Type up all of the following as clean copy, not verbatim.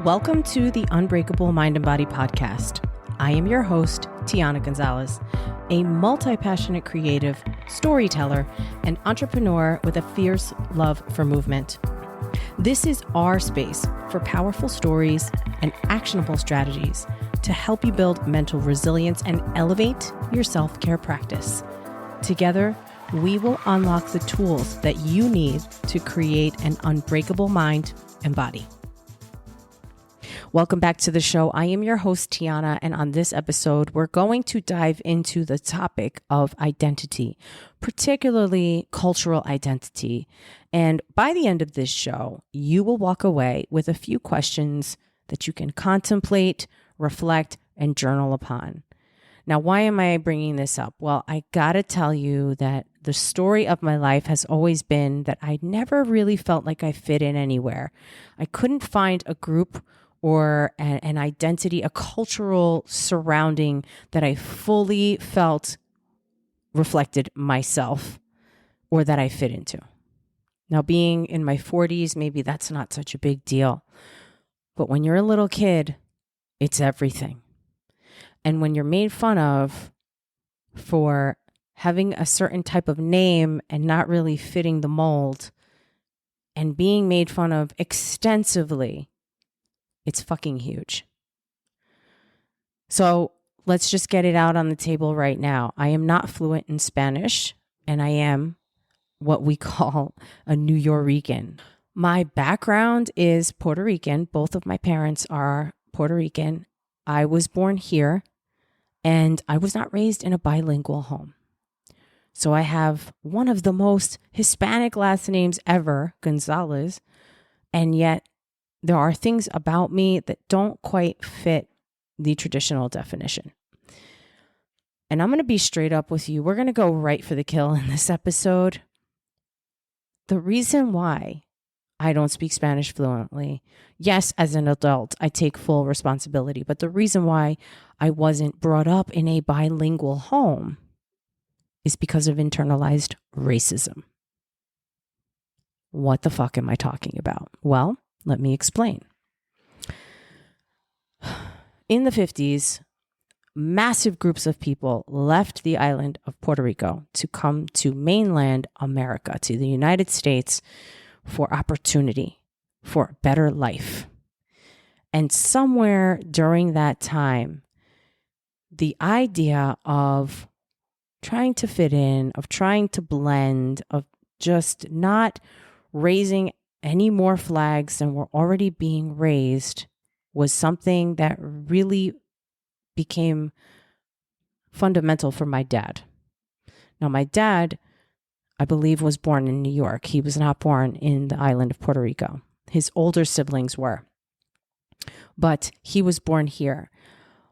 Welcome to the Unbreakable Mind and Body podcast. I am your host, Tiana Gonzalez, a multi-passionate creative, storyteller, and entrepreneur with a fierce love for movement. This is our space for powerful stories and actionable strategies to help you build mental resilience and elevate your self-care practice. Together, we will unlock the tools that you need to create an unbreakable mind and body. Welcome back to the show. I am your host, Tiana, and on this episode, we're going to dive into the topic of identity, particularly cultural identity. And by the end of this show, you will walk away with a few questions that you can contemplate, reflect, and journal upon. Now, why am I bringing this up? Well, I gotta tell you that the story of my life has always been that I never really felt like I fit in anywhere. I couldn't find a group or an identity, a cultural surrounding that I fully felt reflected myself or that I fit into. Now, being in my 40s, maybe that's not such a big deal. But when you're a little kid, it's everything. And when you're made fun of for having a certain type of name and not really fitting the mold and being made fun of extensively, it's fucking huge. So let's just get it out on the table right now. I am not fluent in Spanish, and I am what we call a Nuyorican. My background is Puerto Rican. Both of my parents are Puerto Rican. I was born here, and I was not raised in a bilingual home. So I have one of the most Hispanic last names ever, Gonzalez, and yet there are things about me that don't quite fit the traditional definition. And I'm going to be straight up with you. We're going to go right for the kill in this episode. The reason why I don't speak Spanish fluently, yes, as an adult, I take full responsibility. But the reason why I wasn't brought up in a bilingual home is because of internalized racism. What the fuck am I talking about? Well, let me explain. In the 50s, massive groups of people left the island of Puerto Rico to come to mainland America, to the United States, for opportunity, for a better life. And somewhere during that time, the idea of trying to fit in, of trying to blend, of just not raising any more flags than were already being raised was something that really became fundamental for my dad. Now, my dad, I believe, was born in New York. He was not born in the island of Puerto Rico. His older siblings were, but he was born here.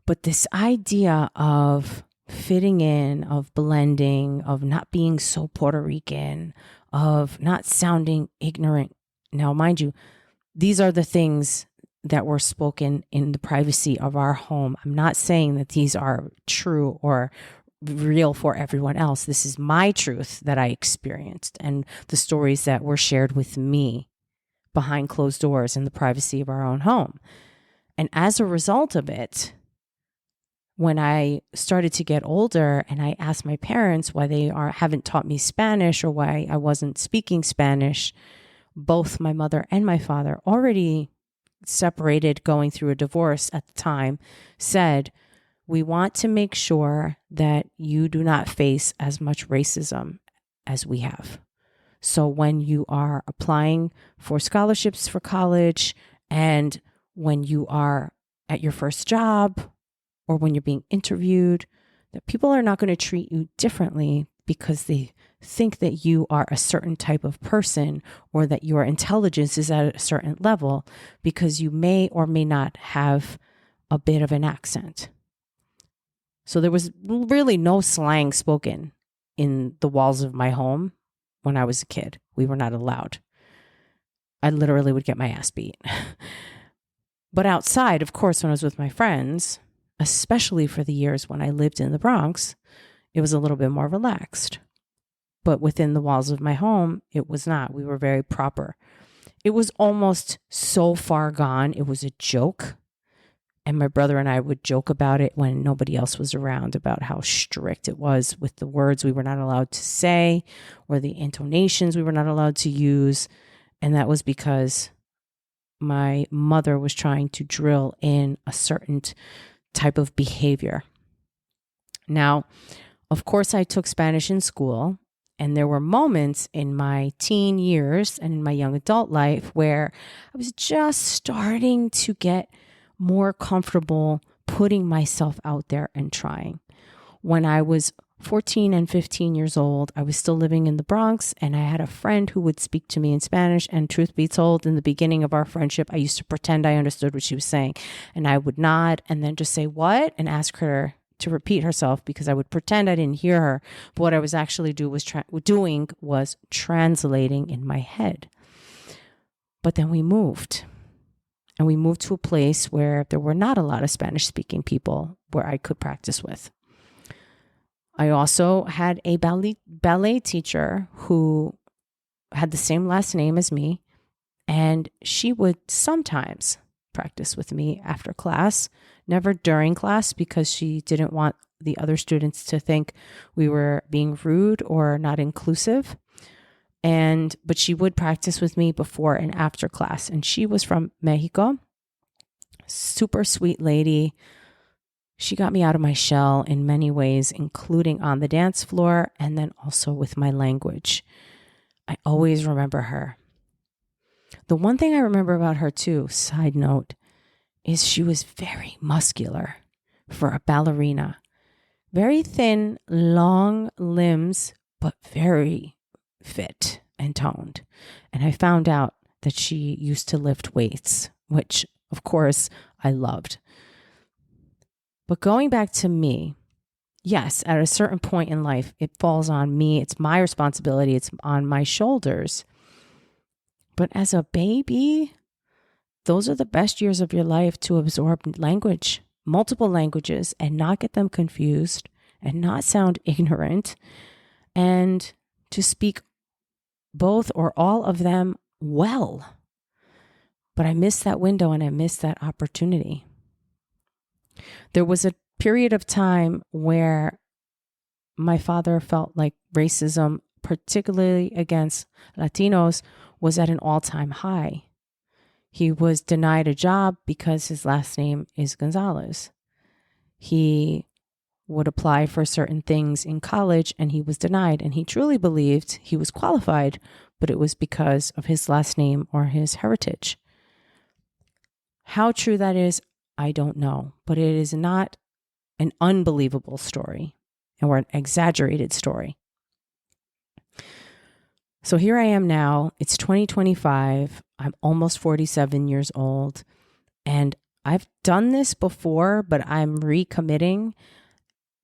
But this idea of fitting in, of blending, of not being so Puerto Rican, of not sounding ignorant. Now, mind you, these are the things that were spoken in the privacy of our home. I'm not saying that these are true or real for everyone else. This is my truth that I experienced and the stories that were shared with me behind closed doors in the privacy of our own home. And as a result of it, when I started to get older and I asked my parents why they haven't taught me Spanish or why I wasn't speaking Spanish, both my mother and my father, already separated, going through a divorce at the time, said, we want to make sure that you do not face as much racism as we have. So when you are applying for scholarships for college and when you are at your first job or when you're being interviewed, that people are not going to treat you differently because they think that you are a certain type of person or that your intelligence is at a certain level because you may or may not have a bit of an accent. So there was really no slang spoken in the walls of my home when I was a kid. We were not allowed. I literally would get my ass beat. But outside, of course, when I was with my friends, especially for the years when I lived in the Bronx, it was a little bit more relaxed. But within the walls of my home, it was not. We were very proper. it was almost so far gone. It was a joke. And my brother and I would joke about it when nobody else was around about how strict it was with the words we were not allowed to say or the intonations we were not allowed to use. And that was because my mother was trying to drill in a certain type of behavior. Now, of course, I took Spanish in school, and there were moments in my teen years and in my young adult life where I was just starting to get more comfortable putting myself out there and trying. When I was 14 and 15 years old, I was still living in the Bronx, and I had a friend who would speak to me in Spanish. And truth be told, in the beginning of our friendship, I used to pretend I understood what she was saying, and I would nod and then just say, "What?" and ask her to repeat herself because I would pretend I didn't hear her. But what I was actually doing was translating in my head. But then we moved. And we moved to a place where there were not a lot of Spanish-speaking people where I could practice with. I also had a ballet teacher who had the same last name as me, and she would sometimes practice with me after class, never during class, because she didn't want the other students to think we were being rude or not inclusive. But she would practice with me before and after class. And she was from Mexico. Super sweet lady. She got me out of my shell in many ways, including on the dance floor and then also with my language. I always remember her. The one thing I remember about her too, side note, is she was very muscular for a ballerina. Very thin, long limbs, but very fit and toned. And I found out that she used to lift weights, which of course I loved. But going back to me, yes, at a certain point in life, it falls on me. It's my responsibility. It's on my shoulders. But as a baby, those are the best years of your life to absorb language, multiple languages, and not get them confused and not sound ignorant, and to speak both or all of them well. But I missed that window and I missed that opportunity. There was a period of time where my father felt like racism, particularly against Latinos, was at an all-time high. He was denied a job because his last name is Gonzalez. He would apply for certain things in college and he was denied. And he truly believed he was qualified, but it was because of his last name or his heritage. How true that is, I don't know, but it is not an unbelievable story or an exaggerated story. So here I am now. It's 2025. I'm almost 47 years old. And I've done this before, but I'm recommitting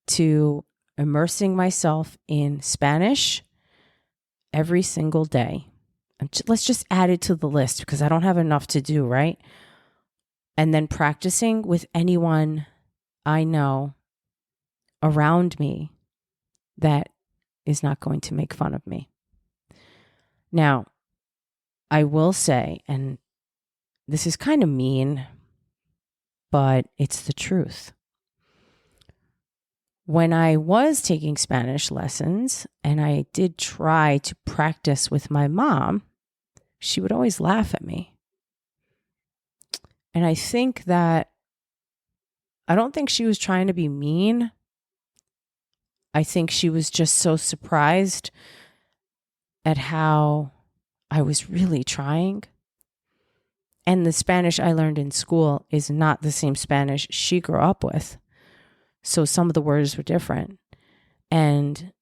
to immersing myself in Spanish every single day. Let's just add it to the list because I don't have enough to do, right? And then practicing with anyone I know around me that is not going to make fun of me. Now, I will say, and this is kind of mean, but it's the truth. When I was taking Spanish lessons and I did try to practice with my mom, she would always laugh at me. And I think that, I don't think she was trying to be mean. I think she was just so surprised at how I was really trying. And the Spanish I learned in school is not the same Spanish she grew up with. So some of the words were different. And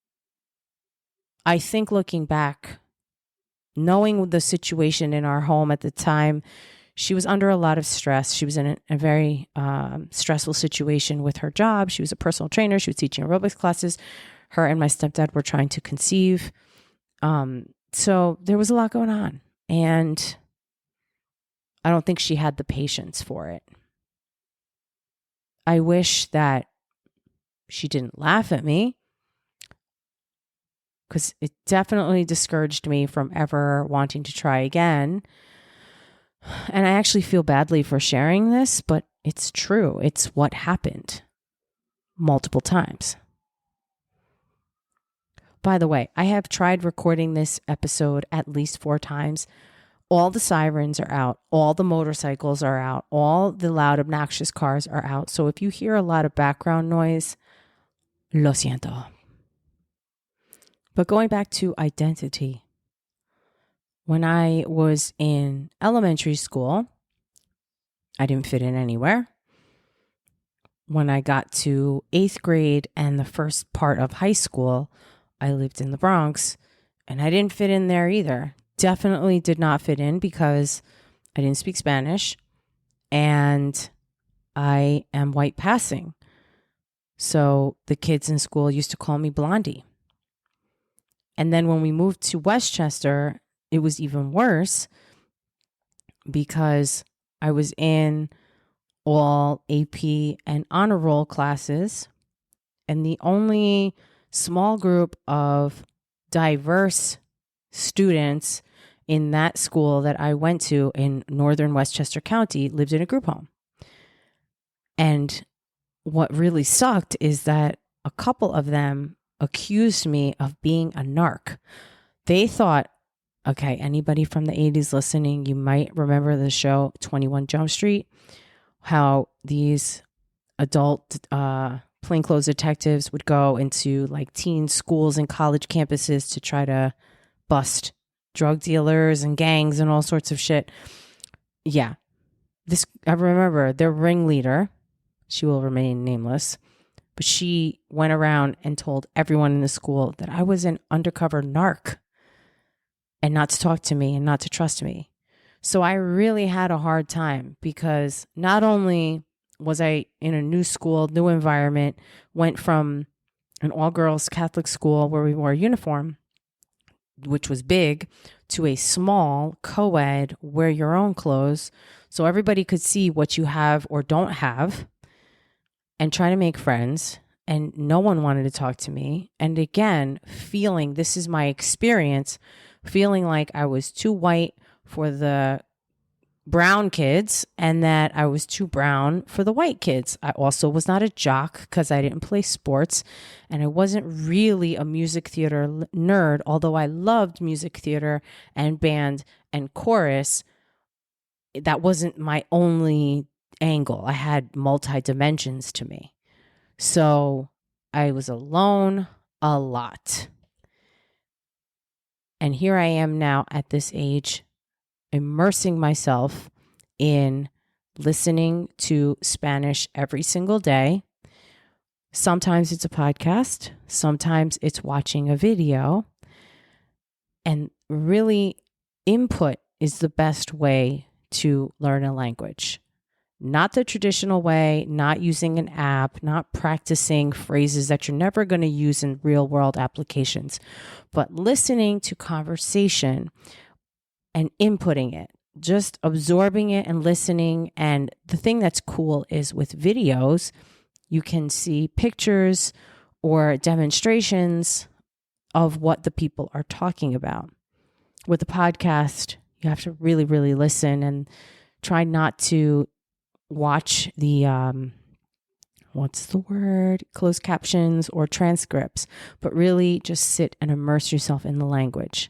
I think looking back, knowing the situation in our home at the time, she was under a lot of stress. She was in a very stressful situation with her job. She was a personal trainer. She was teaching aerobics classes. Her and my stepdad were trying to conceive. So there was a lot going on. And I don't think she had the patience for it. I wish that she didn't laugh at me, because it definitely discouraged me from ever wanting to try again. And I actually feel badly for sharing this, but it's true. It's what happened multiple times. By the way, I have tried recording this episode at least 4 times. All the sirens are out. All the motorcycles are out. All the loud, obnoxious cars are out. So if you hear a lot of background noise, lo siento. But going back to identity, when I was in elementary school, I didn't fit in anywhere. When I got to 8th grade and the first part of high school, I lived in the Bronx and I didn't fit in there either. Definitely did not fit in because I didn't speak Spanish and I am white passing. So the kids in school used to call me Blondie. And then when we moved to Westchester, it was even worse because I was in all AP and honor roll classes, and the only small group of diverse students in that school that I went to in northern Westchester County lived in a group home. And what really sucked is that a couple of them accused me of being a narc. They thought, okay, anybody from the 80s listening, you might remember the show 21 Jump Street, how these adult plainclothes detectives would go into like teen schools and college campuses to try to bust drug dealers and gangs and all sorts of shit. Yeah. I remember their ringleader, she will remain nameless, but she went around and told everyone in the school that I was an undercover narc and not to talk to me and not to trust me. So I really had a hard time because not only was I in a new school, new environment, went from an all-girls Catholic school where we wore a uniform, which was big, to a small co-ed, wear your own clothes, so everybody could see what you have or don't have and try to make friends. And no one wanted to talk to me. And again, feeling, this is my experience, feeling like I was too white for the brown kids and that I was too brown for the white kids. I also was not a jock because I didn't play sports and I wasn't really a music theater nerd, although I loved music theater and band and chorus. That wasn't my only angle. I had multi-dimensions to me. So I was alone a lot. And here I am now at this age, immersing myself in listening to Spanish every single day. Sometimes it's a podcast. Sometimes it's watching a video. And really, input is the best way to learn a language. Not the traditional way, not using an app, not practicing phrases that you're never going to use in real world applications, but listening to conversation and inputting it, just absorbing it and listening. And the thing that's cool is with videos, you can see pictures or demonstrations of what the people are talking about. With the podcast, you have to really, really listen and try not to watch the, closed captions or transcripts, but really just sit and immerse yourself in the language.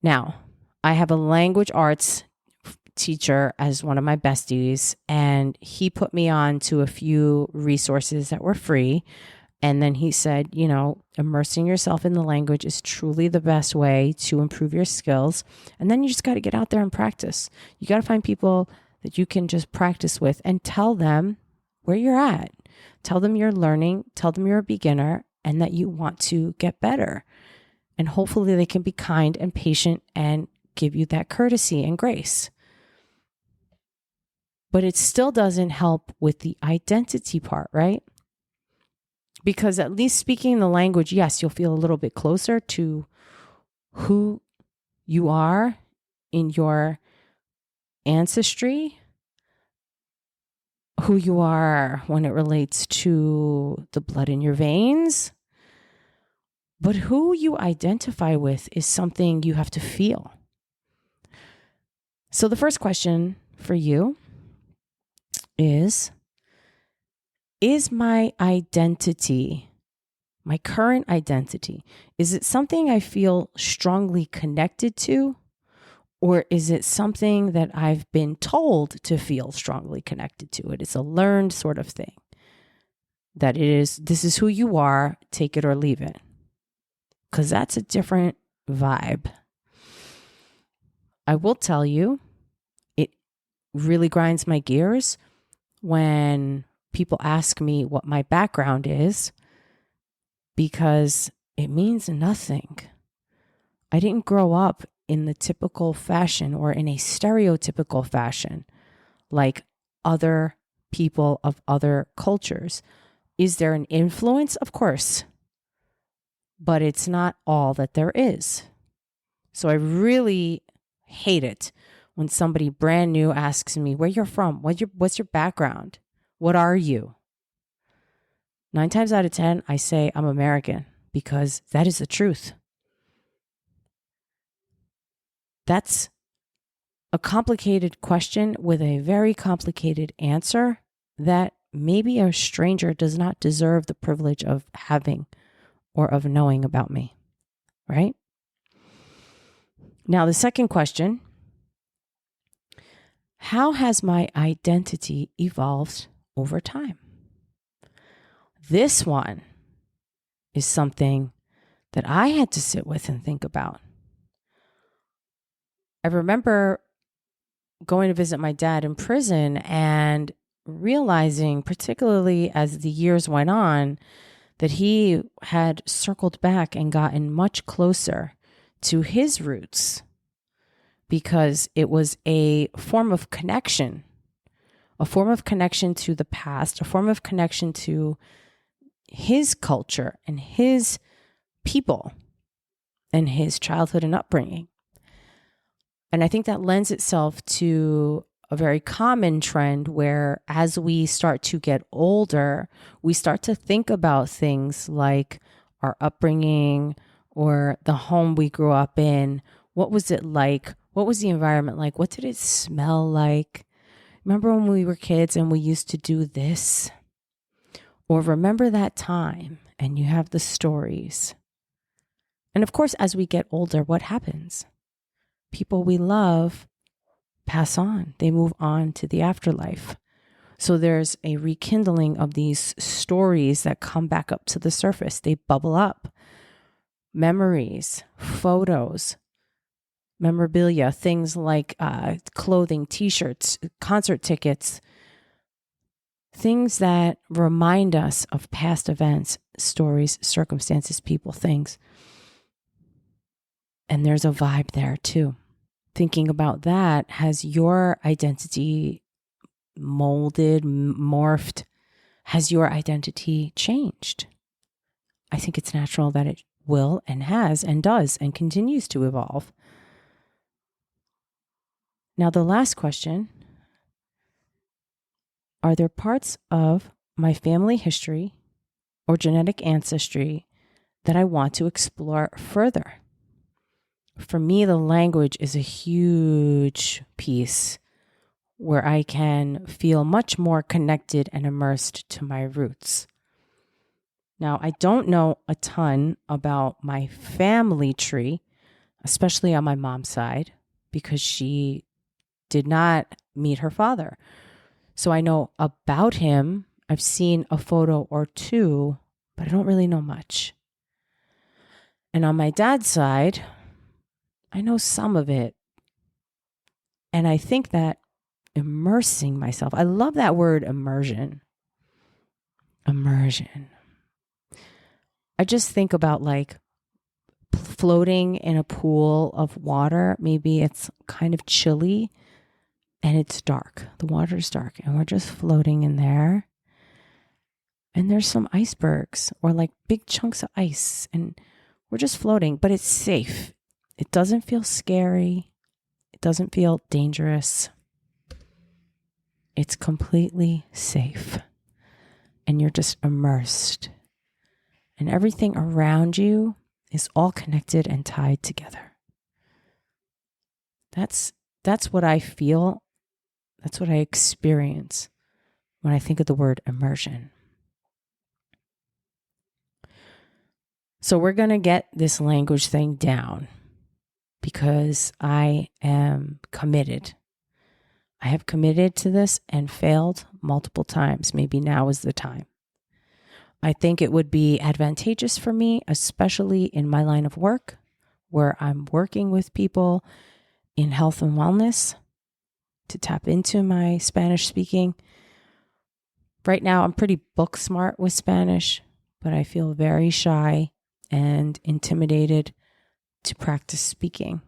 Now, I have a language arts teacher as one of my besties, and he put me on to a few resources that were free. And then he said, immersing yourself in the language is truly the best way to improve your skills. And then you just got to get out there and practice. You got to find people that you can just practice with and tell them where you're at. Tell them you're learning, tell them you're a beginner and that you want to get better. And hopefully they can be kind and patient and give you that courtesy and grace. But it still doesn't help with the identity part, right? Because at least speaking the language, yes, you'll feel a little bit closer to who you are in your ancestry, who you are when it relates to the blood in your veins. But who you identify with is something you have to feel. So the first question for you is my identity, my current identity, is it something I feel strongly connected to? Or is it something that I've been told to feel strongly connected to? It is a learned sort of thing. That this is who you are, take it or leave it. Because that's a different vibe. I will tell you, it really grinds my gears when people ask me what my background is, because it means nothing. I didn't grow up in the typical fashion or in a stereotypical fashion like other people of other cultures. Is there an influence? Of course. But it's not all that there is. So I really hate it when somebody brand new asks me where you're from, what's your background? What are you? 9 times out of 10, I say I'm American because that is the truth. That's a complicated question with a very complicated answer that maybe a stranger does not deserve the privilege of having or of knowing about me, right? Now, the second question, how has my identity evolved over time? This one is something that I had to sit with and think about. I remember going to visit my dad in prison and realizing, particularly as the years went on, that he had circled back and gotten much closer to his roots because it was a form of connection to the past, a form of connection to his culture and his people and his childhood and upbringing. And I think that lends itself to a very common trend where as we start to get older, we start to think about things like our upbringing or the home we grew up in. What was it like? What was the environment like? What did it smell like? Remember when we were kids and we used to do this? Or remember that time, and you have the stories. And of course, as we get older, what happens? People we love pass on. They move on to the afterlife. So there's a rekindling of these stories that come back up to the surface. They bubble up. Memories, photos, memorabilia, things like clothing, t-shirts, concert tickets, things that remind us of past events, stories, circumstances, people, things. And there's a vibe there too. Thinking about that, has your identity molded, morphed? Has your identity changed? I think it's natural that it will and has and does and continues to evolve. Now, the last question, are there parts of my family history or genetic ancestry that I want to explore further? For me, the language is a huge piece where I can feel much more connected and immersed to my roots. Now, I don't know a ton about my family tree, especially on my mom's side, because she did not meet her father. So I know about him. I've seen a photo or two, but I don't really know much. And on my dad's side, I know some of it. And I think that immersing myself, I love that word immersion. Immersion. I just think about like floating in a pool of water. Maybe it's kind of chilly and it's dark. The water's dark and we're just floating in there. And there's some icebergs or like big chunks of ice and we're just floating, but it's safe. It doesn't feel scary. It doesn't feel dangerous. It's completely safe. And you're just immersed. And everything around you is all connected and tied together. That's That's what I feel. That's what I experience when I think of the word immersion. So we're going to get this language thing down because I am committed. I have committed to this and failed multiple times. Maybe now is the time. I think it would be advantageous for me, especially in my line of work, where I'm working with people in health and wellness, to tap into my Spanish speaking. Right now, I'm pretty book smart with Spanish, but I feel very shy and intimidated to practice speaking.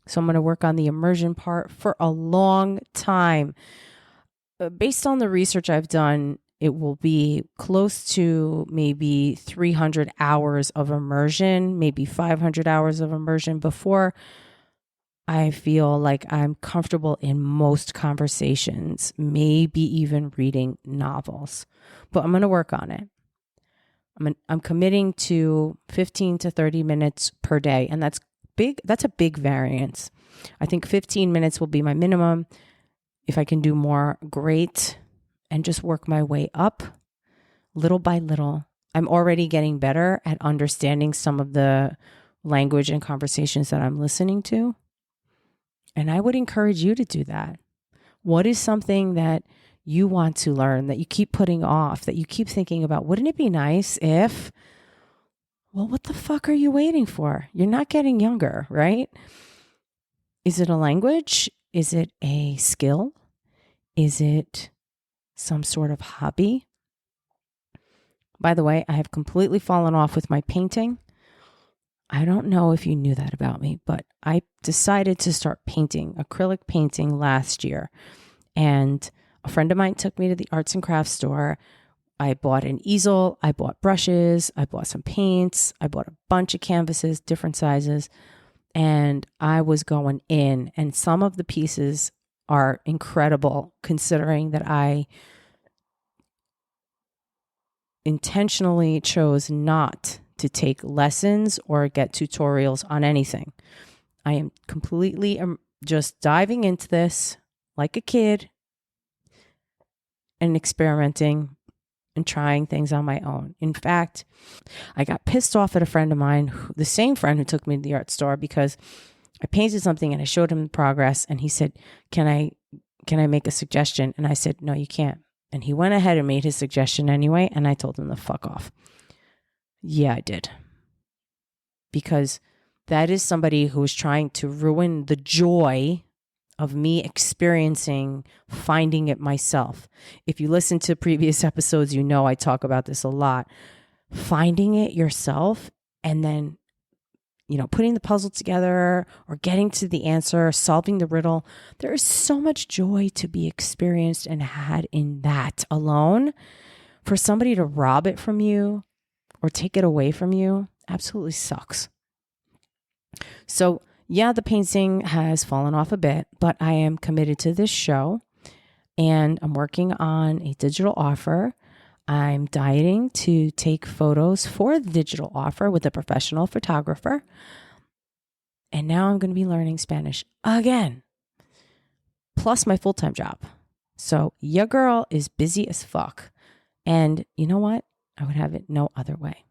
So I'm going to work on the immersion part for a long time. Based on the research I've done, it will be close to maybe 300 hours of immersion, maybe 500 hours of immersion before I feel like I'm comfortable in most conversations, maybe even reading novels. But I'm going to work on it. I'm committing to 15 to 30 minutes per day, and that's big. That's a big variance. I think 15 minutes will be my minimum. If I can do more, great, and just work my way up little by little. I'm already getting better at understanding some of the language and conversations that I'm listening to. And I would encourage you to do that. What is something that you want to learn, that you keep putting off, that you keep thinking about? Wouldn't it be nice if, well, what the fuck are you waiting for? You're not getting younger, right? Is it a language? Is it a skill? Is it some sort of hobby? By the way, I have completely fallen off with my painting. I don't know if you knew that about me, but I decided to start painting, acrylic painting last year. And a friend of mine took me to the arts and crafts store. I bought an easel, I bought brushes, I bought some paints, I bought a bunch of canvases, different sizes, and I was going in. And some of the pieces are incredible, considering that I intentionally chose not to take lessons or get tutorials on anything. I am completely just diving into this like a kid and experimenting and trying things on my own. In fact, I got pissed off at a friend of mine, the same friend who took me to the art store, because I painted something and I showed him the progress, and he said, can I make a suggestion? And I said, no, you can't. And he went ahead and made his suggestion anyway, and I told him to fuck off. Yeah, I did. Because that is somebody who is trying to ruin the joy of me experiencing finding it myself. If you listen to previous episodes, you know I talk about this a lot. Finding it yourself and then, putting the puzzle together or getting to the answer, solving the riddle. There is so much joy to be experienced and had in that alone. For somebody to rob it from you or take it away from you absolutely sucks. So yeah, the painting has fallen off a bit, but I am committed to this show and I'm working on a digital offer. I'm dieting to take photos for the digital offer with a professional photographer. And now I'm going to be learning Spanish again, plus my full-time job. So your girl is busy as fuck. And you know what? I would have it no other way.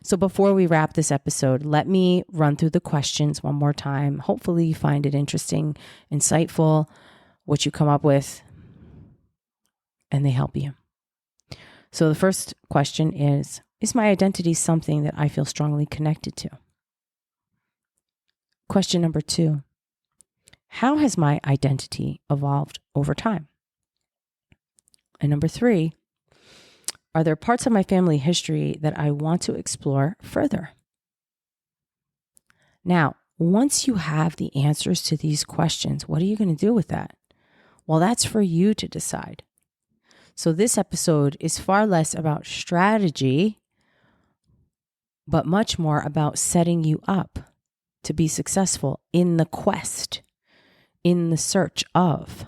So before we wrap this episode, let me run through the questions one more time. Hopefully you find it interesting, insightful, what you come up with, and they help you. So the first question is my identity something that I feel strongly connected to? Question number 2, how has my identity evolved over time? And number 3, are there parts of my family history that I want to explore further? Now, once you have the answers to these questions, what are you going to do with that? Well, that's for you to decide. So this episode is far less about strategy, but much more about setting you up to be successful in the quest, in the search of.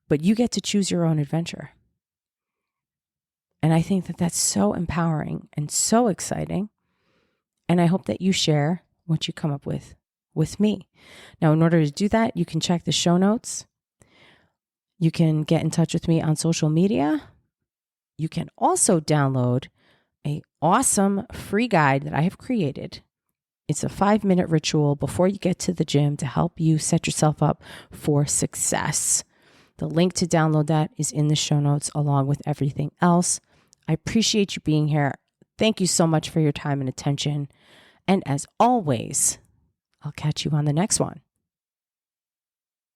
But you get to choose your own adventure. And I think that that's so empowering and so exciting. And I hope that you share what you come up with with me. Now, in order to do that, you can check the show notes. You can get in touch with me on social media. You can also download an awesome free guide that I have created. It's a 5-minute ritual before you get to the gym to help you set yourself up for success. The link to download that is in the show notes along with everything else. I appreciate you being here. Thank you so much for your time and attention. And as always, I'll catch you on the next one.